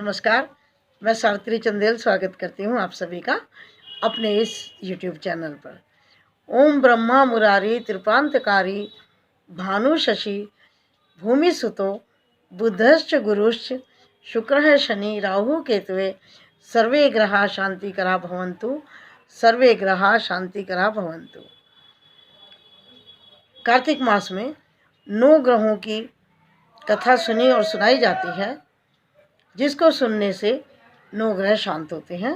नमस्कार, मैं सावित्री चंदेल स्वागत करती हूँ आप सभी का अपने इस YouTube चैनल पर। ओम ब्रह्मा मुरारी त्रिप्रांतकारी भानु शशि भूमि सुतो बुधश्च गुरुश्च शुक्र है शनि राहु केतुवे सर्वे ग्रहा शांतिकरा भवन्तु सर्वे ग्रहा शांतिकरा भवन्तु। कार्तिक मास में 9 ग्रहों की कथा सुनी और सुनाई जाती है, जिसको सुनने से 9 ग्रह शांत होते हैं।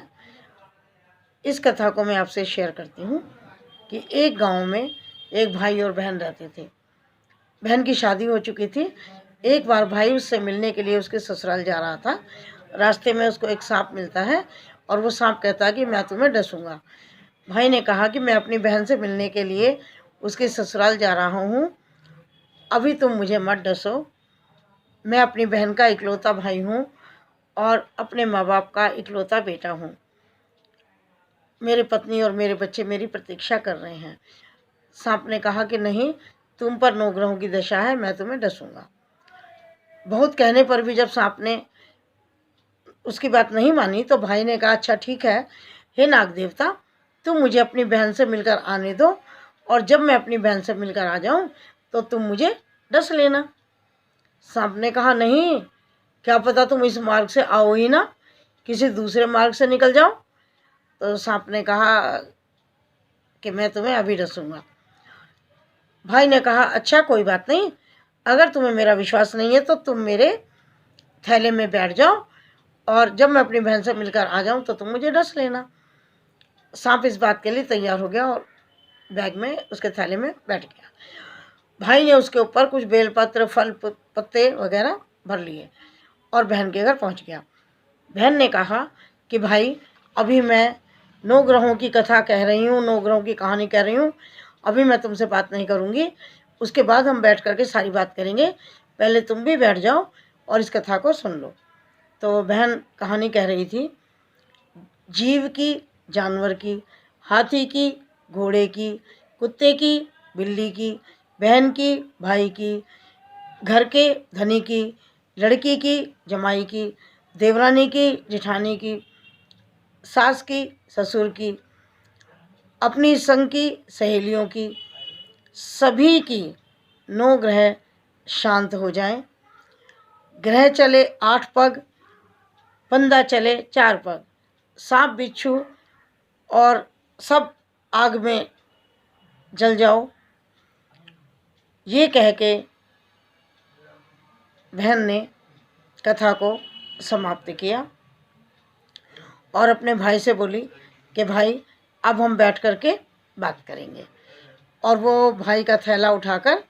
इस कथा को मैं आपसे शेयर करती हूँ कि एक गांव में एक भाई और बहन रहते थे। बहन की शादी हो चुकी थी। एक बार भाई उससे मिलने के लिए उसके ससुराल जा रहा था। रास्ते में उसको एक सांप मिलता है और वो सांप कहता है कि मैं तुम्हें डसूंगा। भाई ने कहा कि मैं अपनी बहन से मिलने के लिए उसके ससुराल जा रहा हूँ, अभी तुम मुझे मत डसो। मैं अपनी बहन का इकलौता भाई हूँ और अपने माँ बाप का इकलौता बेटा हूँ। मेरे पत्नी और मेरे बच्चे मेरी प्रतीक्षा कर रहे हैं। सांप ने कहा कि नहीं, तुम पर 9 ग्रहों की दशा है, मैं तुम्हें डसूंगा। बहुत कहने पर भी जब सांप ने उसकी बात नहीं मानी तो भाई ने कहा अच्छा ठीक है, हे नाग देवता, तुम मुझे अपनी बहन से मिलकर आने दो और जब मैं अपनी बहन से मिलकर आ जाऊं तो तुम मुझे डस लेना। सांप ने कहा नहीं, क्या पता तुम इस मार्ग से आओ ही ना, किसी दूसरे मार्ग से निकल जाओ। तो सांप ने कहा कि मैं तुम्हें अभी डसूंगा। भाई ने कहा अच्छा कोई बात नहीं, अगर तुम्हें मेरा विश्वास नहीं है तो तुम मेरे थैले में बैठ जाओ और जब मैं अपनी बहन से मिलकर आ जाऊं तो तुम मुझे डस लेना। सांप इस बात के लिए तैयार हो गया और बैग में उसके थैले में बैठ गया। भाई ने उसके ऊपर कुछ बेलपत्र फल पत्ते वगैरह भर लिए और बहन के घर पहुंच गया। बहन ने कहा कि भाई अभी मैं 9 ग्रहों की कथा कह रही हूँ, 9 ग्रहों की कहानी कह रही हूँ, अभी मैं तुमसे बात नहीं करूँगी, उसके बाद हम बैठ करके सारी बात करेंगे, पहले तुम भी बैठ जाओ और इस कथा को सुन लो। तो बहन कहानी कह रही थी, जीव की, जानवर की, हाथी की, घोड़े की, कुत्ते की, बिल्ली की, बहन की, भाई की, घर के धनी की, लड़की की, जमाई की, देवरानी की, जेठानी की, सास की, ससुर की, अपनी संग की, सहेलियों की, सभी की 9 ग्रह शांत हो जाएं। ग्रह चले 8 पग, फंदा चले 4 पग, सांप बिच्छू और सब आग में जल जाओ। ये कह के बहन ने कथा को समाप्त किया और अपने भाई से बोली कि भाई अब हम बैठ कर के बात करेंगे। और वो भाई का थैला उठाकर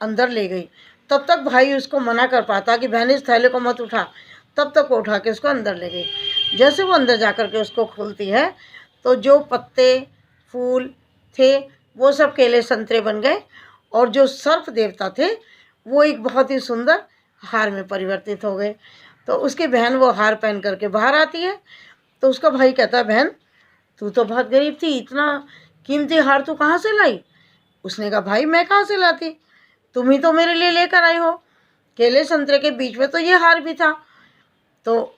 अंदर ले गई। तब तक भाई उसको मना कर पाता कि बहन इस थैले को मत उठा, तब तक वो उठा के उसको अंदर ले गई। जैसे वो अंदर जा कर के उसको खोलती है तो जो पत्ते फूल थे वो सब केले संतरे बन गए और जो सर्प देवता थे वो एक बहुत ही सुंदर हार में परिवर्तित हो गए। तो उसकी बहन वो हार पहन करके बाहर आती है तो उसका भाई कहता है बहन तू तो बहुत गरीब थी, इतना कीमती हार तू कहाँ से लाई? उसने कहा भाई मैं कहाँ से लाती, तुम ही तो मेरे लिए लेकर आई हो, केले संतरे के बीच में तो ये हार भी था। तो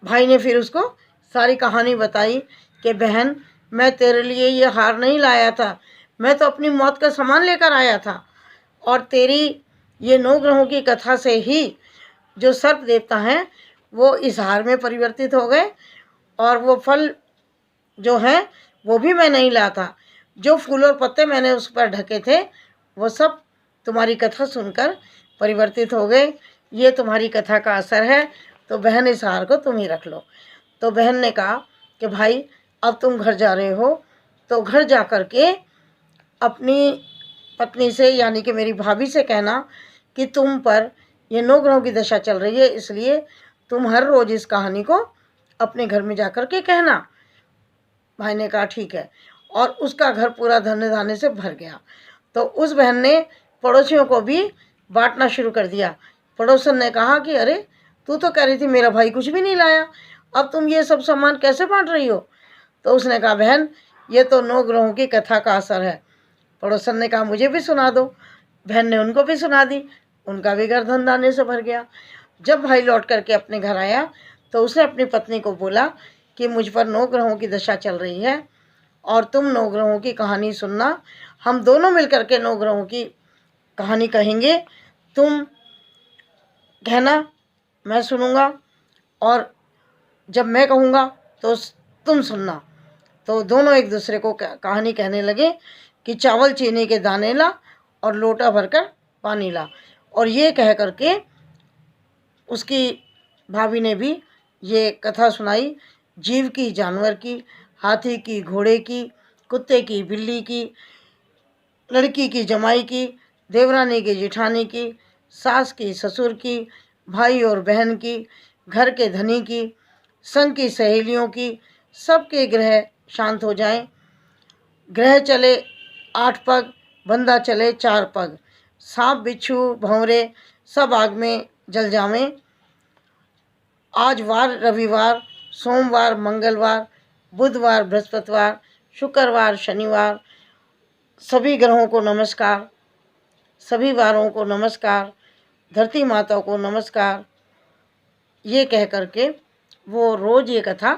भाई ने फिर उसको सारी कहानी बताई कि बहन मैं तेरे लिए ये हार नहीं लाया था, मैं तो अपनी मौत का सामान लेकर आया था और तेरी ये 9 ग्रहों की कथा से ही जो सर्प देवता हैं वो इस हार में परिवर्तित हो गए और वो फल जो हैं वो भी मैं नहीं लाया था, जो फूल और पत्ते मैंने उस पर ढके थे वो सब तुम्हारी कथा सुनकर परिवर्तित हो गए। ये तुम्हारी कथा का असर है, तो बहन इस हार को तुम ही रख लो। तो बहन ने कहा कि भाई अब तुम घर जा रहे हो तो घर जा कर के अपनी पत्नी से यानी कि मेरी भाभी से कहना कि तुम पर ये 9 ग्रहों की दशा चल रही है, इसलिए तुम हर रोज़ इस कहानी को अपने घर में जा कर के कहना। भाई ने कहा ठीक है और उसका घर पूरा धन धान्य से भर गया। तो उस बहन ने पड़ोसियों को भी बांटना शुरू कर दिया। पड़ोसन ने कहा कि अरे तू तो कह रही थी मेरा भाई कुछ भी नहीं लाया, अब तुम ये सब सामान कैसे बांट रही हो? तो उसने कहा बहन ये तो 9 ग्रहों की कथा का असर है। पड़ोसन ने कहा मुझे भी सुना दो। बहन ने उनको भी सुना दी, उनका भी घर धन धान्य से भर गया। जब भाई लौट करके अपने घर आया तो उसने अपनी पत्नी को बोला कि मुझ पर 9 ग्रहों की दशा चल रही है और तुम 9 ग्रहों की कहानी सुनना। हम दोनों मिलकर के 9 ग्रहों की कहानी कहेंगे, तुम कहना, मैं सुनूंगा, और जब मैं कहूँगा तो तुम सुनना। तो दोनों एक दूसरे को कहानी कहने लगे कि चावल चीनी के दाने ला और लोटा भरकर पानी ला। और ये कह करके उसकी भाभी ने भी ये कथा सुनाई, जीव की, जानवर की, हाथी की, घोड़े की, कुत्ते की, बिल्ली की, लड़की की, जमाई की, देवरानी की, जिठानी की, सास की, ससुर की, भाई और बहन की, घर के धनी की, संग की सहेलियों की, सबके ग्रह शांत हो जाएं। ग्रह चले 8 पग, बंदा चले 4 पग, सांप बिच्छू भंवरे सब आग में जल जावें। आज वार रविवार, सोमवार मंगलवार, बुधवार बृहस्पतिवार, शुक्रवार शनिवार, सभी ग्रहों को नमस्कार, सभी वारों को नमस्कार, धरती माता को नमस्कार। ये कह करके वो रोज़ ये कथा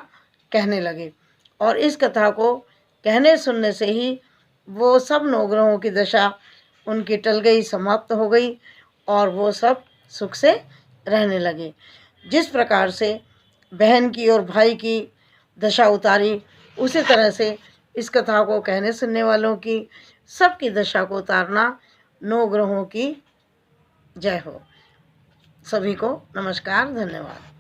कहने लगे और इस कथा को कहने सुनने से ही वो सब 9 ग्रहों की दशा उनकी टल गई, समाप्त हो गई और वो सब सुख से रहने लगे। जिस प्रकार से बहन की और भाई की दशा उतारी, उसी तरह से इस कथा को कहने सुनने वालों की सबकी दशा को उतारना 9 ग्रहों की जय हो। सभी को नमस्कार, धन्यवाद।